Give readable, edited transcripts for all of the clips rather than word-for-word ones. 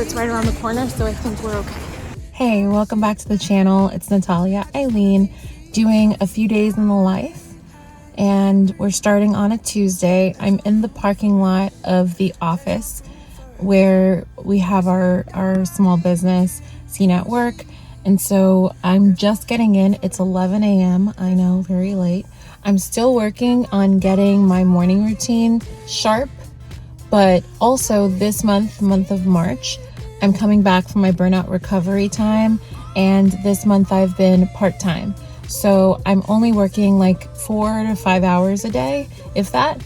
it's right around the corner, so I think we're okay. Hey, welcome back to the channel. It's Natalia Eileen doing a few days in the life, and we're starting on a Tuesday. I'm in the parking lot of the office where we have our small business Seen at Work, and so I'm just getting in. It's 11 a.m. I know, very late. I'm still working on getting my morning routine sharp, but also this month of March, I'm coming back from my burnout recovery time, and this month I've been part-time. So I'm only working like 4 to 5 hours a day, if that.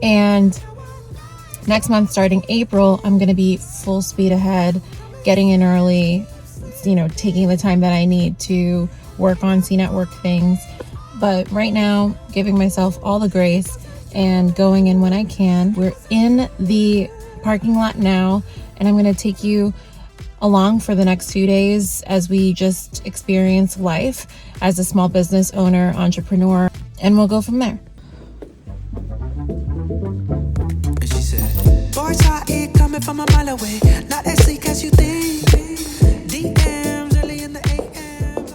And next month, starting April, I'm gonna be full speed ahead, getting in early, taking the time that I need to work on Seen at Work things. But right now, giving myself all the grace and going in when I can. We're in the parking lot now, and I'm going to take you along for the next few days as we just experience life as a small business owner, entrepreneur, and we'll go from there. And she said, boys out here coming from a mile away, not as sleek as you think. DMs early in the AM.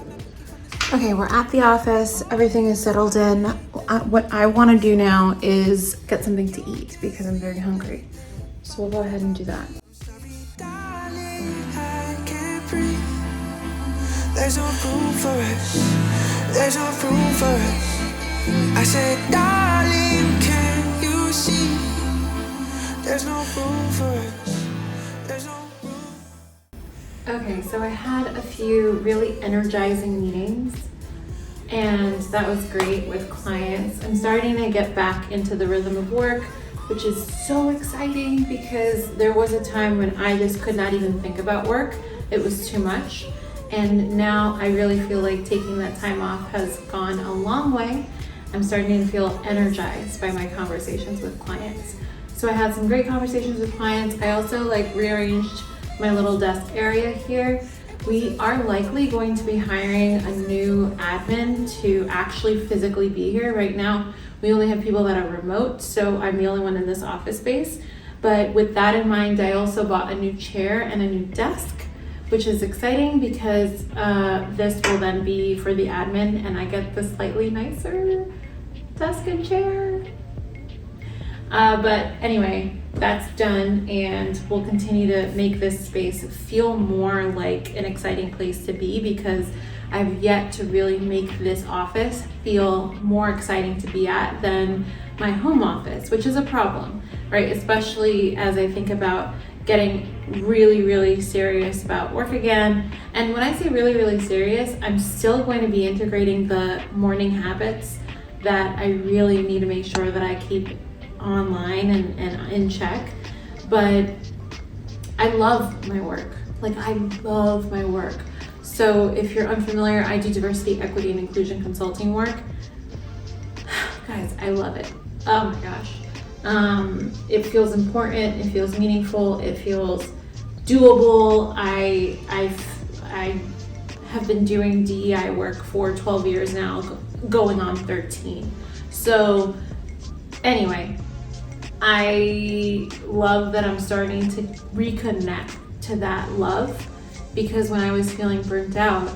Okay, we're at the office. Everything is settled in. What I want to do now is get something to eat because I'm very hungry. So we'll go ahead and do that. Darling, I can't breathe. There's no room for us. There's no room for us. I said, darling, can you see? There's no room for us. There's no room. Okay, so I had a few really energizing meetings, and that was great with clients. I'm starting to get back into the rhythm of work, which is so exciting because there was a time when I just could not even think about work. It was too much. And now I really feel like taking that time off has gone a long way. I'm starting to feel energized by my conversations with clients. So I had some great conversations with clients. I also rearranged my little desk area here. We are likely going to be hiring a new admin to actually physically be here. Right now, we only have people that are remote, so I'm the only one in this office space. But with that in mind, I also bought a new chair and a new desk, which is exciting because this will then be for the admin, and I get the slightly nicer desk and chair. But anyway, that's done, and we'll continue to make this space feel more like an exciting place to be because I've yet to really make this office feel more exciting to be at than my home office, which is a problem, right? Especially as I think about getting really, really serious about work again. And when I say really, really serious, I'm still going to be integrating the morning habits that I really need to make sure that I keep online and in check. But I love my work. I love my work. So if you're unfamiliar, I do diversity, equity, and inclusion consulting work. Guys, I love it. Oh my gosh. It feels important, it feels meaningful, it feels doable. I have been doing DEI work for 12 years now, going on 13. So anyway, I love that I'm starting to reconnect to that love because when I was feeling burnt out,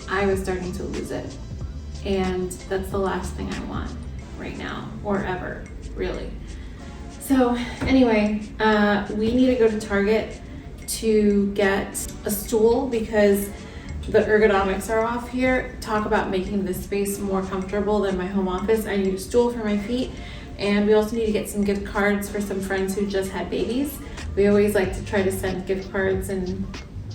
I was starting to lose it. And that's the last thing I want right now or ever, really. So anyway, we need to go to Target to get a stool because the ergonomics are off here. Talk about making this space more comfortable than my home office. I need a stool for my feet. And we also need to get some gift cards for some friends who just had babies. We always like to try to send gift cards and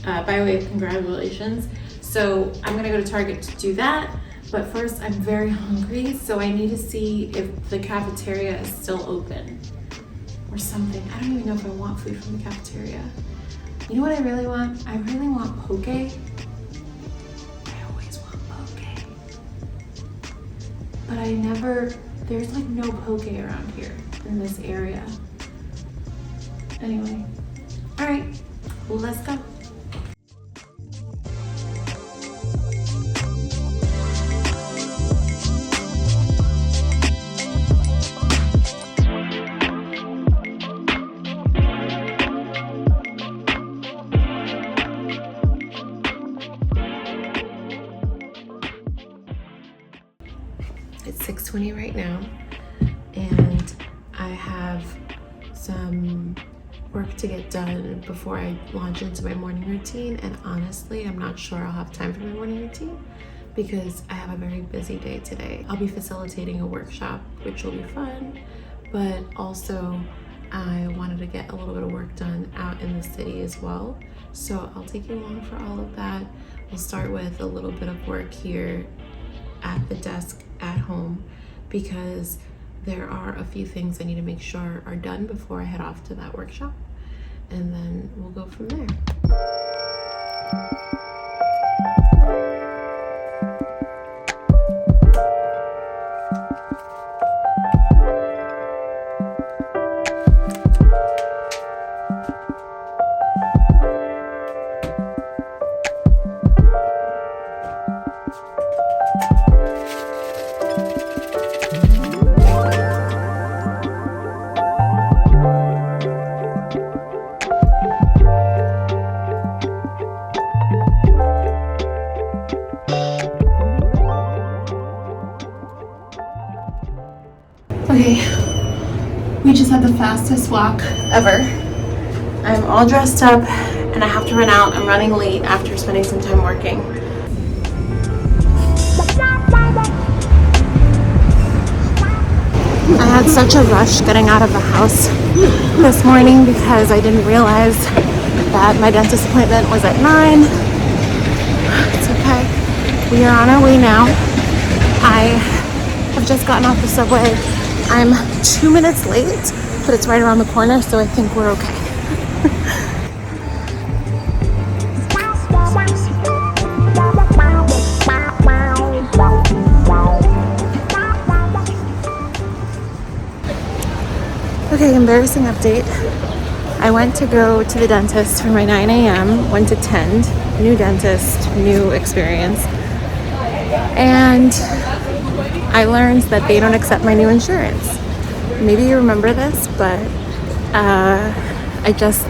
by way of congratulations. So I'm gonna go to Target to do that. But first, I'm very hungry, so I need to see if the cafeteria is still open or something. I don't even know if I want food from the cafeteria. You know what I really want? I really want poke. I always want poke. But there's no poke around here in this area. Anyway, all right, let's go. 6:20 right now, and I have some work to get done before I launch into my morning routine. And honestly, I'm not sure I'll have time for my morning routine because I have a very busy day today. I'll be facilitating a workshop, which will be fun, but also I wanted to get a little bit of work done out in the city as well. So I'll take you along for all of that. We'll start with a little bit of work here at the desk at home because there are a few things I need to make sure are done before I head off to that workshop, and then we'll go from there. Okay, we just had the fastest walk ever. I'm all dressed up and I have to run out. I'm running late after spending some time working. I had such a rush getting out of the house this morning because I didn't realize that my dentist appointment was at 9. It's okay. We are on our way now. I have just gotten off the subway. I'm 2 minutes late, but it's right around the corner, so I think we're okay. Okay, embarrassing update. I went to go to the dentist for my 9 a.m., went to Tend, new dentist, new experience. And I learned that they don't accept my new insurance. Maybe you remember this, but I just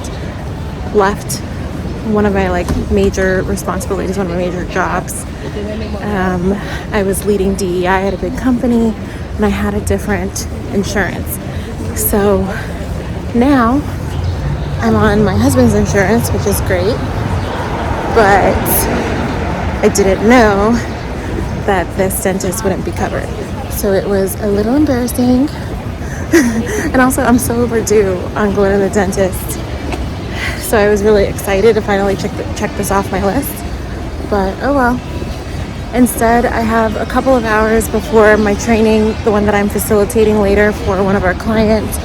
left one of my major responsibilities, one of my major jobs. I was leading DEI at a big company, and I had a different insurance. So now I'm on my husband's insurance, which is great, but I didn't know that this dentist wouldn't be covered. So it was a little embarrassing. And also I'm so overdue on going to the dentist. So I was really excited to finally check this off my list. But oh well. Instead, I have a couple of hours before my training, the one that I'm facilitating later for one of our clients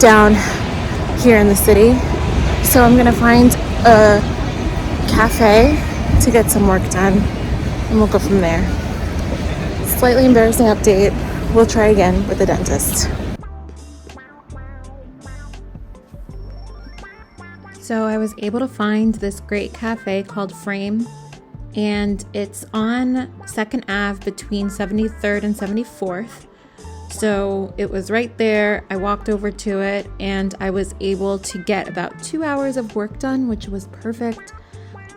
down here in the city. So I'm gonna find a cafe to get some work done, and we'll go from there. Slightly embarrassing update. We'll try again with the dentist. So I was able to find this great cafe called Frame, and it's on 2nd Ave between 73rd and 74th. So it was right there. I walked over to it and I was able to get about 2 hours of work done, which was perfect.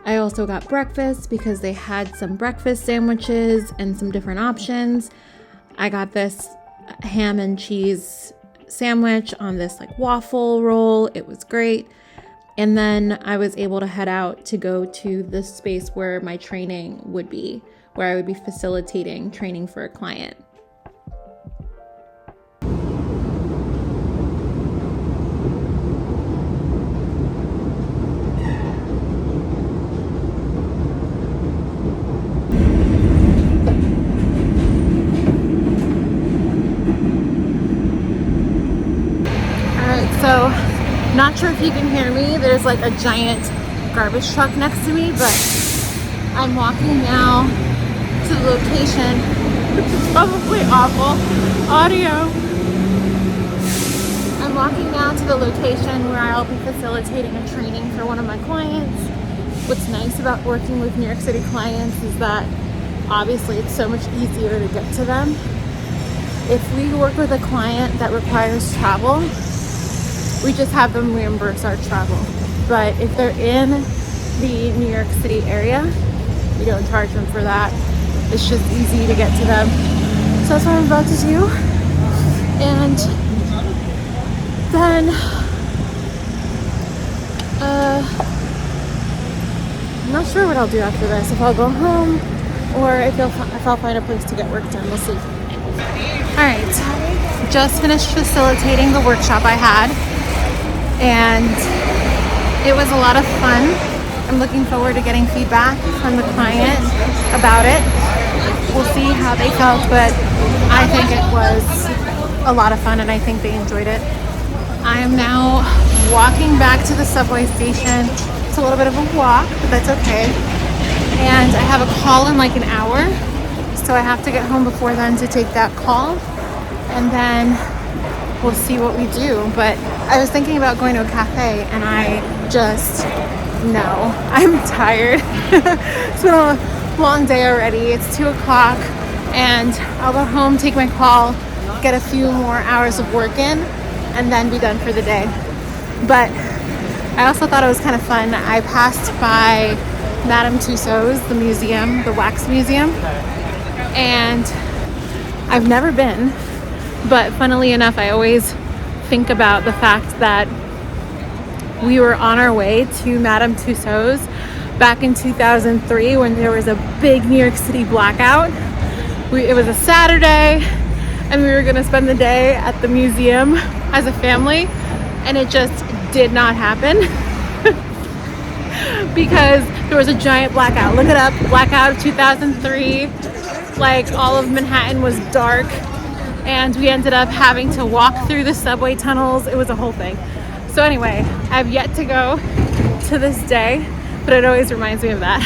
I also got breakfast because they had some breakfast sandwiches and some different options. I got this ham and cheese sandwich on this waffle roll. It was great. And then I was able to head out to go to the space where my training would be, where I would be facilitating training for a client. So, not sure if you can hear me. There's a giant garbage truck next to me, but I'm walking now to the location. It's probably awful audio. I'm walking now to the location where I'll be facilitating a training for one of my clients. What's nice about working with New York City clients is that obviously it's so much easier to get to them. If we work with a client that requires travel, we just have them reimburse our travel. But if they're in the New York City area, we don't charge them for that. It's just easy to get to them. So that's what I'm about to do. And then I'm not sure what I'll do after this. If I'll go home or if I'll find a place to get work done. We'll see. Alright, just finished facilitating the workshop I had, and it was a lot of fun. I'm looking forward to getting feedback from the client about it. We'll see how they felt, but I think it was a lot of fun and I think they enjoyed it. I am now walking back to the subway station. It's a little bit of a walk, but that's okay. And I have a call in like an hour, so I have to get home before then to take that call, and then we'll see what we do. But I was thinking about going to a cafe, and I just, no, I'm tired. It's been a long day already. It's 2 o'clock, and I'll go home, take my call, get a few more hours of work in, and then be done for the day. But I also thought it was kind of fun. I passed by Madame Tussauds, the museum, the wax museum, and I've never been, but funnily enough, I always think about the fact that we were on our way to Madame Tussauds back in 2003 when there was a big New York City blackout. It was a Saturday, and we were going to spend the day at the museum as a family, and it just did not happen because there was a giant blackout. Look it up, blackout of 2003. Like, all of Manhattan was dark, and we ended up having to walk through the subway tunnels. It was a whole thing. So anyway, I've yet to go to this day, but it always reminds me of that.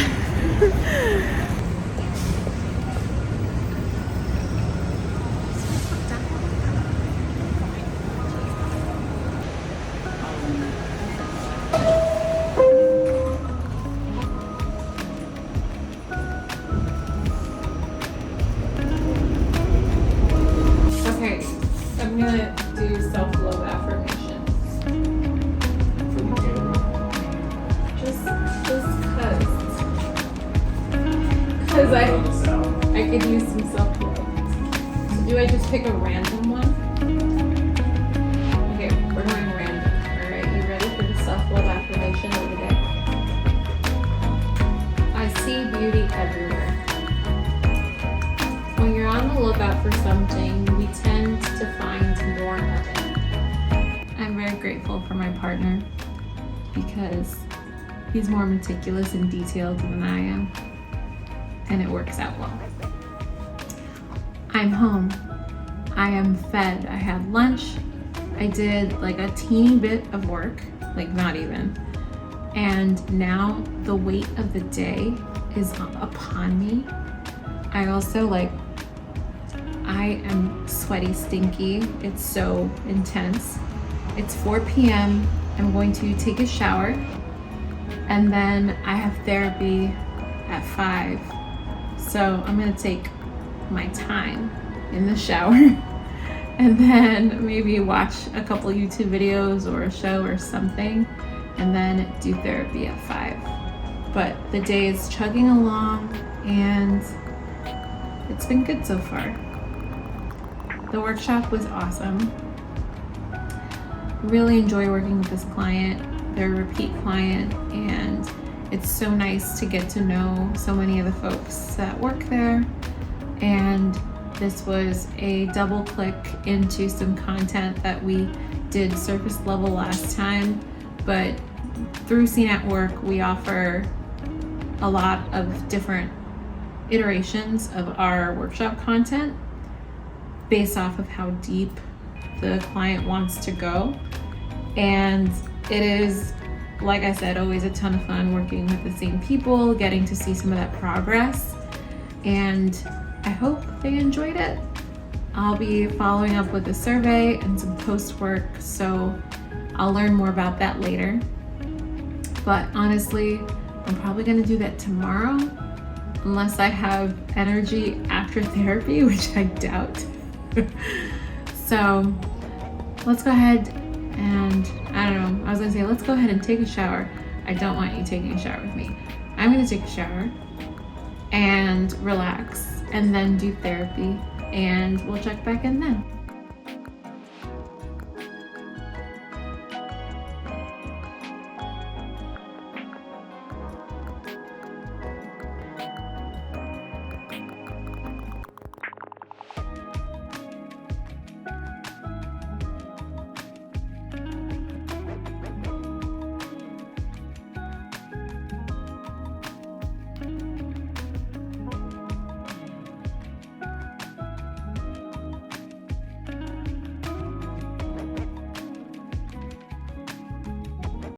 Okay, I'm gonna do self-love affirmations. Just cause I could use some self-love. So do I just pick a random one? Okay, we're going random. Alright, you ready for the self-love affirmation of the day? I see beauty everywhere. When you're on the lookout for something, we tend to find more of it. I'm very grateful for my partner because he's more meticulous and detailed than I am, and it works out well. I'm home. I am fed. I had lunch. I did like a teeny bit of work, like not even. And now the weight of the day is upon me. I also I am sweaty, stinky. It's so intense. It's 4 p.m. I'm going to take a shower, and then I have therapy at 5. So I'm gonna take my time in the shower and then maybe watch a couple YouTube videos or a show or something, and then do therapy at 5. But the day is chugging along and it's been good so far. The workshop was awesome. Really enjoy working with this client. They're a repeat client, and it's so nice to get to know so many of the folks that work there. And this was a double click into some content that we did surface level last time, but through Scene at Work, we offer a lot of different iterations of our workshop content based off of how deep the client wants to go. And it is, like I said, always a ton of fun working with the same people, getting to see some of that progress. And I hope they enjoyed it. I'll be following up with a survey and some post work, so I'll learn more about that later. But honestly, I'm probably gonna do that tomorrow, unless I have energy after therapy, which I doubt. So let's go ahead and, I don't know, I was gonna say, let's go ahead and take a shower. I don't want you taking a shower with me. I'm gonna take a shower and relax and then do therapy. and we'll check back in then.